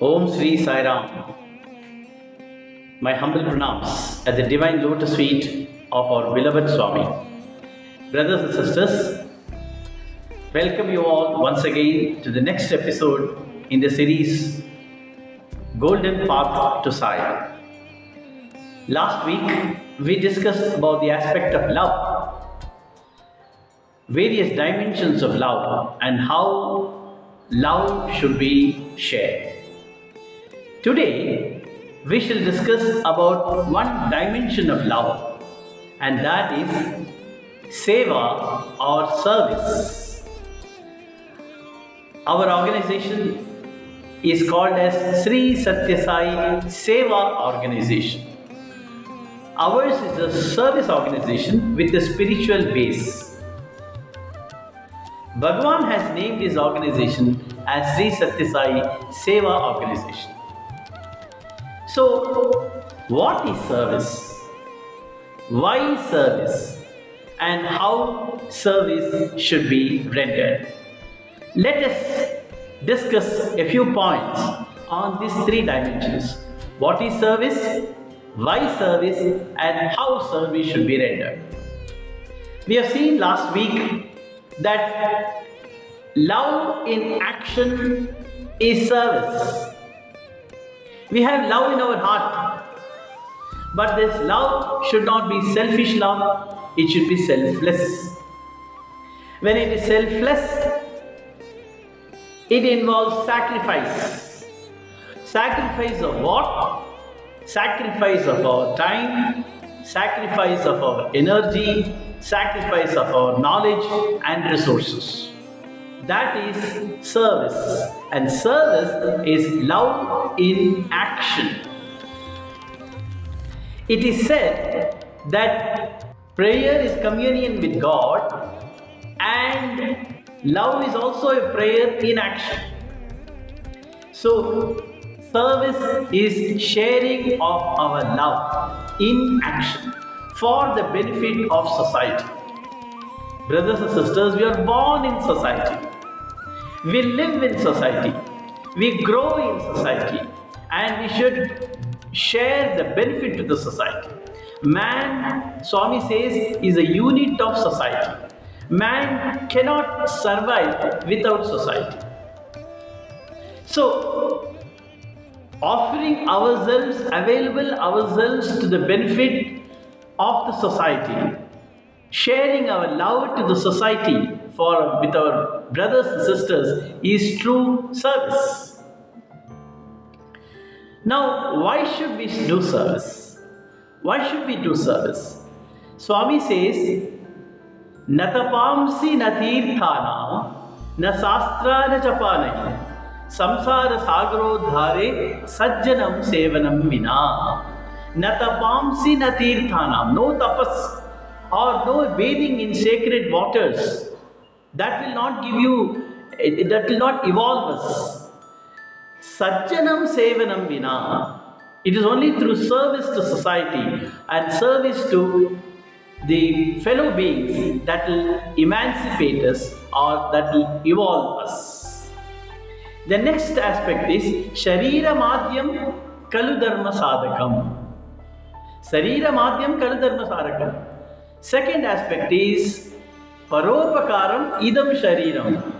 Om Sri Sai Ram. My humble pranams at the divine lotus feet of our beloved Swami. Brothers and sisters, welcome you all once again to the next episode in the series Golden Path to Sai. Last week we discussed about the aspect of love, various dimensions of love, and how love should be shared. Today, we shall discuss about one dimension of love, and that is Seva or service. Our organization is called as Sri Sathya Sai Seva organization. Ours is a service organization with a spiritual base. Bhagawan has named his organization as Sri Sathya Sai Seva organization. So, what is service? Why service? And how service should be rendered? Let us discuss a few points on these three dimensions. What is service? Why service? And how service should be rendered? We have seen last week that love in action is service. We have love in our heart, but this love should not be selfish love, it should be selfless. When it is selfless, it involves sacrifice. Sacrifice of what? Sacrifice of our time, sacrifice of our energy, sacrifice of our knowledge and resources. That is service, and service is love in action. It is said that prayer is communion with God, and love is also a prayer in action. So, service is sharing of our love in action for the benefit of society. Brothers and sisters, we are born in society. We live in society. We grow in society. And we should share the benefit to the society. Man, Swami says, is a unit of society. Man cannot survive without society. So, offering ourselves, available ourselves to the benefit of the society, sharing our love to the society with our brothers and sisters is true service. Now, why should we do service? Why should we do service? Swami says, Natapamsi natirthana na sastra na chapanahi samsara saгаrodhare sajjanam sevanam vina. Natapamsi natirthanam, no tapas or no bathing in sacred waters. That will not give you, that will not evolve us. Sajjanam sevanam vina. It is only through service to society and service to the fellow beings that will emancipate us or that will evolve us. The next aspect is Sharira Madhyam Kalu Dharma Sadhakam. Sarira Madhyam Kalu Dharma Sadhakam. Second aspect is Paropakaram idam shariram.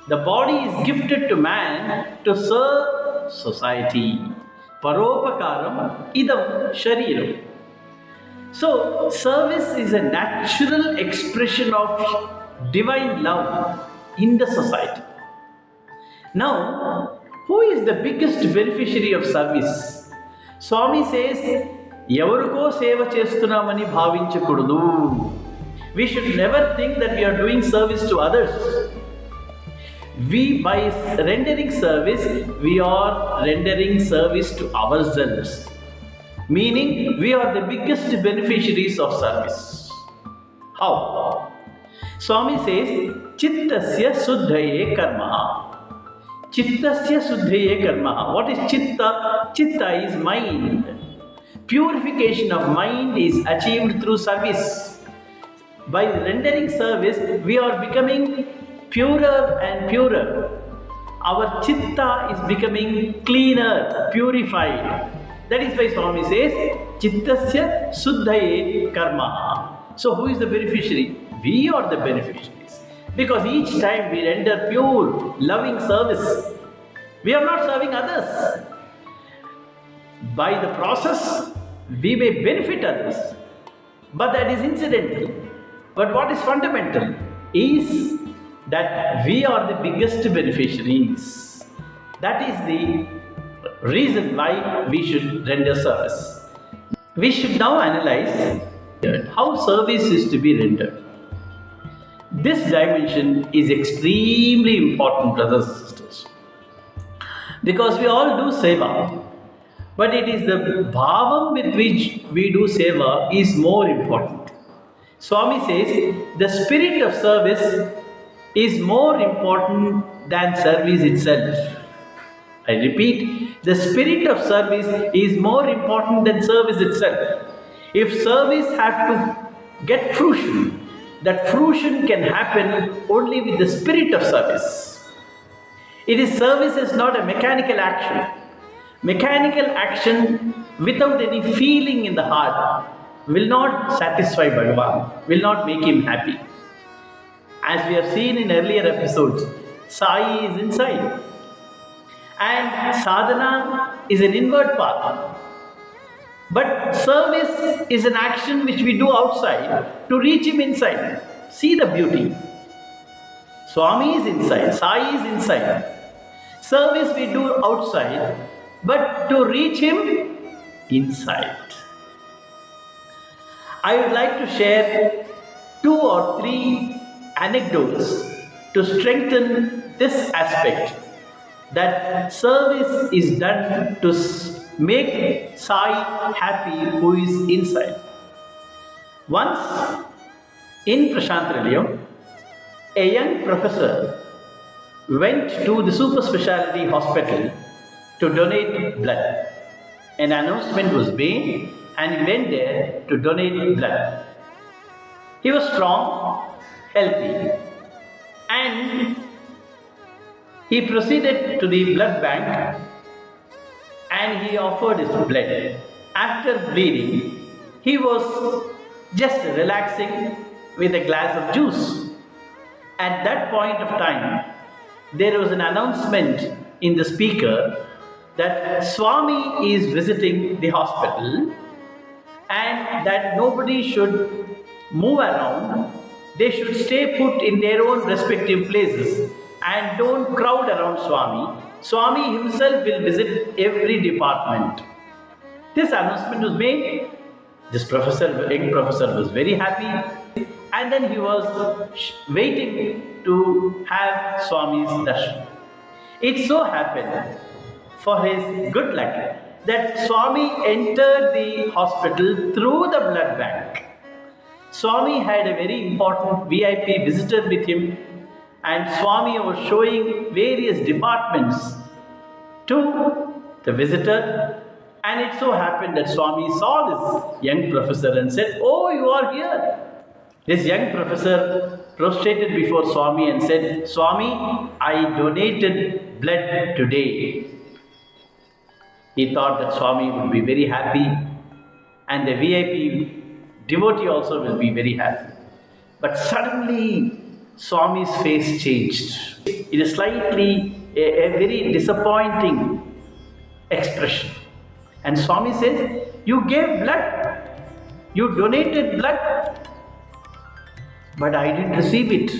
The body is gifted to man to serve society. Paropakaram idam shariram. So, service is a natural expression of divine love in the society. Now, who is the biggest beneficiary of service? Swami says, ఎవర్కో సేవ చేస్తున్నామని భావించకూడదు. We should never think that we are doing service to others. By rendering service, we are rendering service to ourselves. Meaning, we are the biggest beneficiaries of service. How? Swami says, Chittasya Suddhaye Karma. Chittasya Suddhaye Karma. What is Chitta? Chitta is mind. Purification of mind is achieved through service. By rendering service, we are becoming purer and purer. Our chitta is becoming cleaner, purified. That is why Swami says, Chittasya Suddhaye Karma. So who is the beneficiary? We are the beneficiaries. Because each time we render pure, loving service, we are not serving others. By the process, we may benefit others, but that is incidental. But what is fundamental is that we are the biggest beneficiaries. That is the reason why we should render service. We should now analyze how service is to be rendered. This dimension is extremely important, brothers and sisters, because we all do seva, but it is the bhavam with which we do seva is more important. Swami says the spirit of service is more important than service itself. I repeat, the spirit of service is more important than service itself. If service had to get fruition, that fruition can happen only with the spirit of service. Service is not a mechanical action. Mechanical action without any feeling in the heart will not satisfy Bhagawan, will not make him happy. As we have seen in earlier episodes, Sai is inside. And sadhana is an inward path. But service is an action which we do outside to reach him inside. See the beauty. Swami is inside, Sai is inside. Service we do outside, but to reach him inside. I would like to share 2 or 3 anecdotes to strengthen this aspect, that service is done to make Sai happy who is inside. Once in Prashanthalayam, a young professor went to the super specialty hospital to donate blood. An announcement was made and he went there to donate blood. He was strong, healthy, and he proceeded to the blood bank and he offered his blood. After bleeding, he was just relaxing with a glass of juice. At that point of time, there was an announcement in the speaker that Swami is visiting the hospital and that nobody should move around. They should stay put in their own respective places and don't crowd around Swami. Swami himself will visit every department. This announcement was made. This young professor was very happy, and then he was waiting to have Swami's darshan. It so happened, for his good luck, that Swami entered the hospital through the blood bank. Swami had a very important VIP visitor with him, and Swami was showing various departments to the visitor, and it so happened that Swami saw this young professor and said, "Oh, you are here." This young professor prostrated before Swami and said, "Swami, I donated blood today." He thought that Swami would be very happy and the VIP devotee also will be very happy. But suddenly Swami's face changed. It is slightly a very disappointing expression. And Swami says, "You gave blood, you donated blood, but I didn't receive it."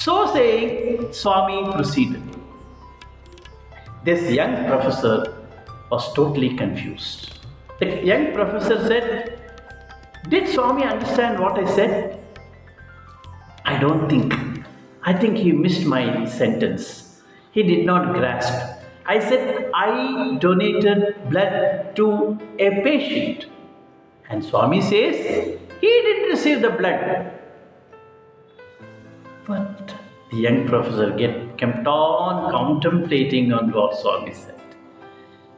So saying, Swami proceeded. This young professor was totally confused. The young professor said, "Did Swami understand what I said?" "I don't think. I think he missed my sentence. He did not grasp. I said I donated blood to a patient." And Swami says, "He didn't receive the blood." But the young professor kept on contemplating on what Swami said.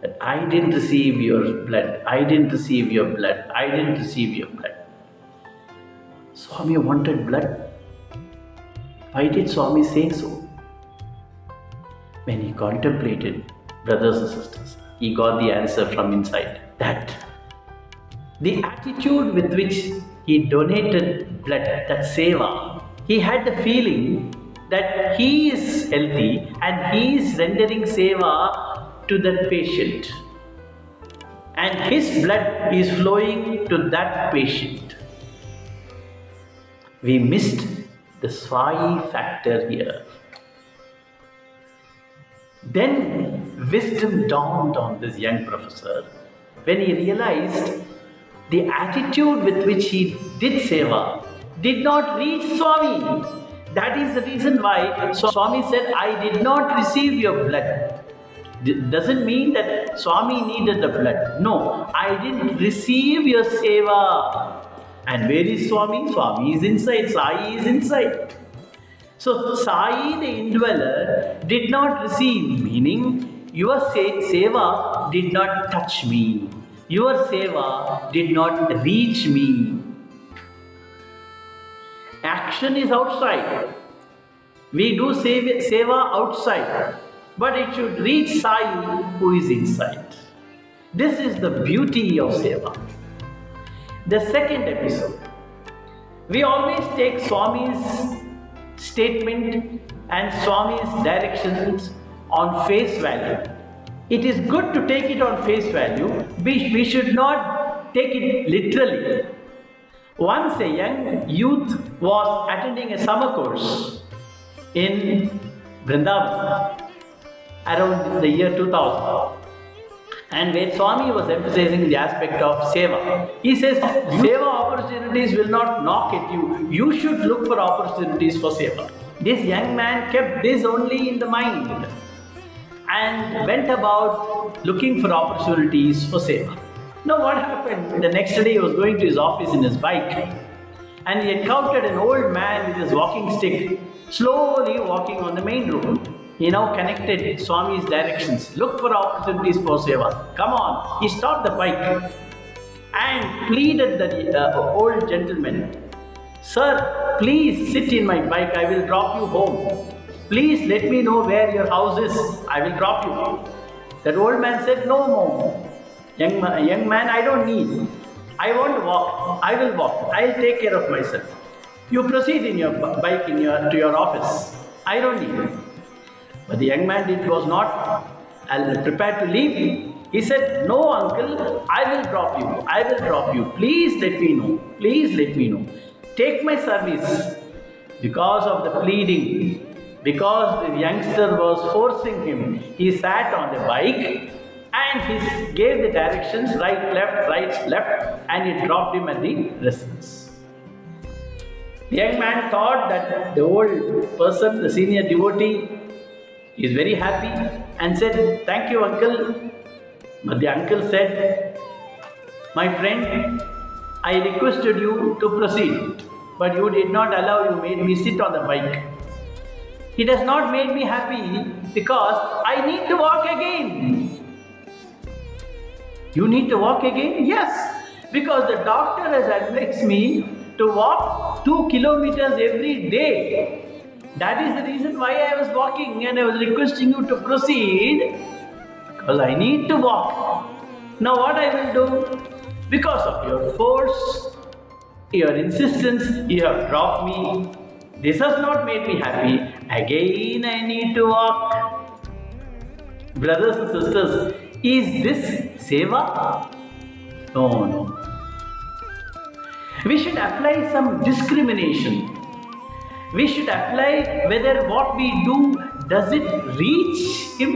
That I didn't receive your blood, I didn't receive your blood, I didn't receive your blood. Swami wanted blood. Why did Swami say so? When he contemplated, brothers and sisters, he got the answer from inside. That the attitude with which he donated blood, that Seva, he had the feeling that he is healthy and he is rendering Seva to that patient. And his blood is flowing to that patient. We missed the Sai factor here. Then wisdom dawned on this young professor when he realized the attitude with which he did Seva did not reach Swami. That is the reason why Swami said, "I did not receive your blood." Doesn't mean that Swami needed the blood. No, I didn't receive your Seva. And where is Swami? Swami is inside, Sai is inside. So Sai, the indweller, did not receive, meaning your Seva did not touch me. Your Seva did not reach me. Action is outside. We do Seva outside, but it should reach Sai who is inside. This is the beauty of Seva. The second episode. We always take Swami's statement and Swami's directions on face value. It is good to take it on face value. We should not take it literally. Once a young youth was attending a summer course in Vrindavan around the year 2000. And where Swami was emphasizing the aspect of Seva. He says, Seva opportunities will not knock at you. You should look for opportunities for Seva. This young man kept this only in the mind and went about looking for opportunities for Seva. Now what happened? The next day he was going to his office in his bike and he encountered an old man with his walking stick slowly walking on the main road. He now connected Swami's directions. Look for opportunities for Seva. Come on. He stopped the bike and pleaded the old gentleman, "Sir, please sit in my bike. I will drop you home. Please let me know where your house is. I will drop you." That old man said, "No. Young man, I don't need. I want to walk. I will walk. I will take care of myself. You proceed in your bike to your office. I don't need it." But the young man was not prepared to leave. He said, "No, uncle, I will drop you. I will drop you. Please let me know. Please let me know. Take my service." Because of the pleading, because the youngster was forcing him, he sat on the bike and he gave the directions right, left, and he dropped him at the residence. The young man thought that the old person, the senior devotee, is very happy and said, "Thank you, uncle." But the uncle said, "My friend, I requested you to proceed, but you did not allow. You made me sit on the bike. It has not made me happy because I need to walk again." "You need to walk again?" "Yes, because the doctor has advised me to walk 2 kilometers every day. That is the reason why I was walking and I was requesting you to proceed because I need to walk. Now what I will do? Because of your force, your insistence, you have dropped me. This has not made me happy. Again I need to walk." Brothers and sisters, is this Seva? No. We should apply some discrimination. We should apply whether what we do, does it reach him?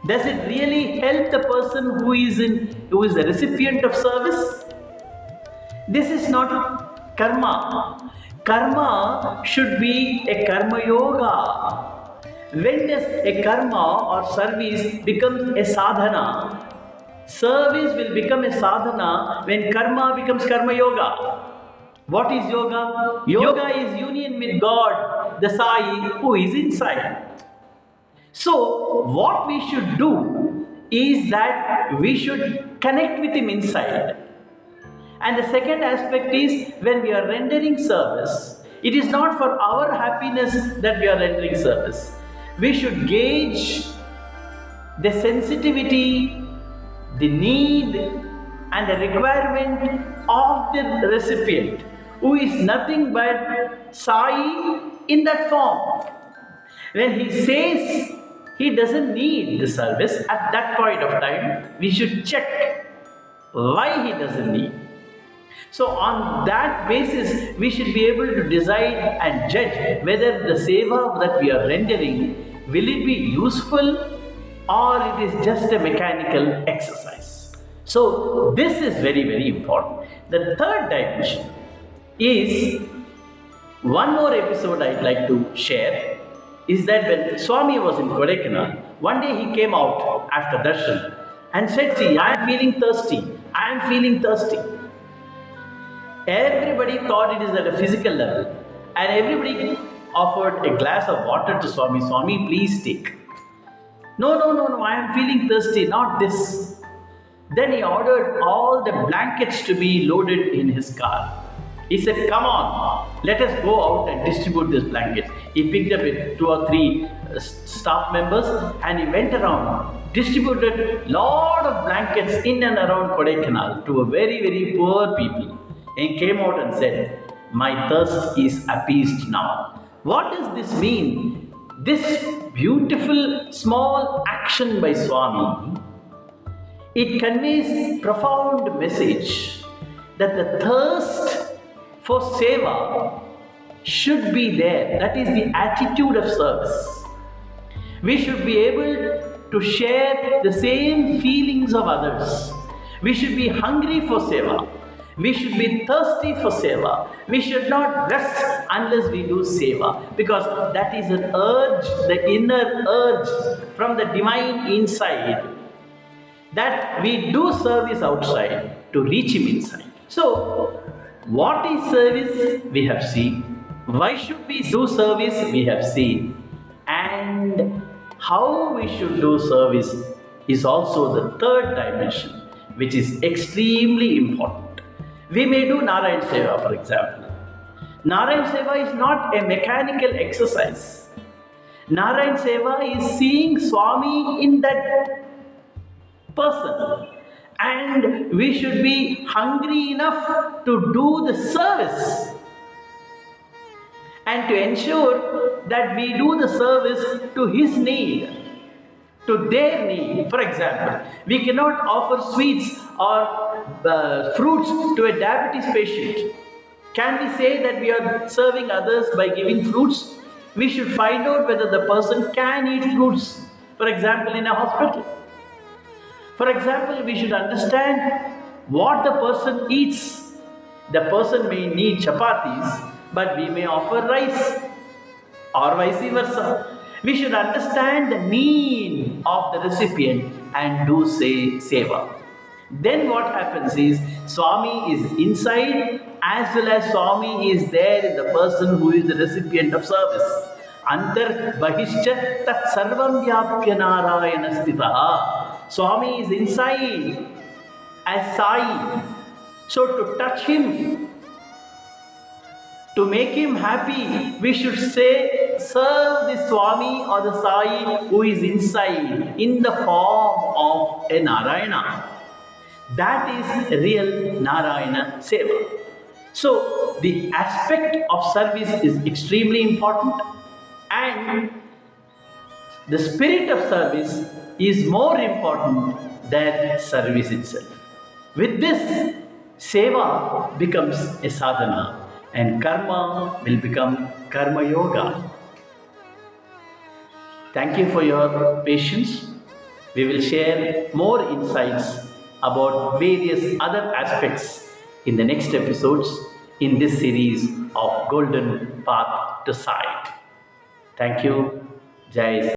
Does it really help the person who is the recipient of service? This is not karma. Karma should be a karma yoga. When does a karma or service becomes a sadhana? Service will become a sadhana when karma becomes karma yoga. What is yoga? Yoga is union with God, the Sai, who is inside. So, what we should do is that we should connect with Him inside. And the second aspect is when we are rendering service, it is not for our happiness that we are rendering service. We should gauge the sensitivity, the need, and the requirement of the recipient, who is nothing but Sai in that form. When he says he doesn't need the service at that point of time, we should check why he doesn't need. So on that basis, we should be able to decide and judge whether the seva that we are rendering, will it be useful or it is just a mechanical exercise. So this is very, very important. The third dimension is one more episode I'd like to share, is that when Swami was in Kodaikanal, one day he came out after darshan and said, see, I am feeling thirsty. I am feeling thirsty. Everybody thought it is at a physical level, and everybody offered a glass of water to Swami. Swami, please take. No, I am feeling thirsty, not this. Then he ordered all the blankets to be loaded in his car. He said, come on, let us go out and distribute these blankets. He picked up 2 or 3 staff members and he went around, distributed lot of blankets in and around Kodaikanal to a very, very poor people. And came out and said, my thirst is appeased now. What does this mean? This beautiful small action by Swami, it conveys profound message that the thirst for seva should be there. That is the attitude of service. We should be able to share the same feelings of others. We should be hungry for seva. We should be thirsty for seva. We should not rest unless we do seva, because that is an urge, the inner urge from the divine inside, that we do service outside to reach Him inside. So, what is service? We have seen. Why should we do service? We have seen. And how we should do service is also the third dimension, which is extremely important. We may do Narayan Seva, for example. Narayan Seva is not a mechanical exercise. Narayan Seva is seeing Swami in that person. And we should be hungry enough to do the service and to ensure that we do the service to his need, to their need. For example, we cannot offer sweets or fruits to a diabetes patient. Can we say that we are serving others by giving fruits? We should find out whether the person can eat fruits, for example, in a hospital. For example, we should understand what the person eats. The person may need chapatis, but we may offer rice, or vice versa. We should understand the need of the recipient and do seva. Then what happens is, Swami is inside as well as Swami is there in the person who is the recipient of service. Antar bahishcha tat sarvam vyapya narayana stitaha. Swami is inside as Sai. So to touch him, to make him happy, we should say, serve the Swami or the Sai who is inside in the form of a Narayana. That is real Narayana Seva. So the aspect of service is extremely important, and the spirit of service is more important than service itself. With this, seva becomes a sadhana and karma will become karma yoga. Thank you for your patience. We will share more insights about various other aspects in the next episodes in this series of Golden Path to Sight. Thank you. Jai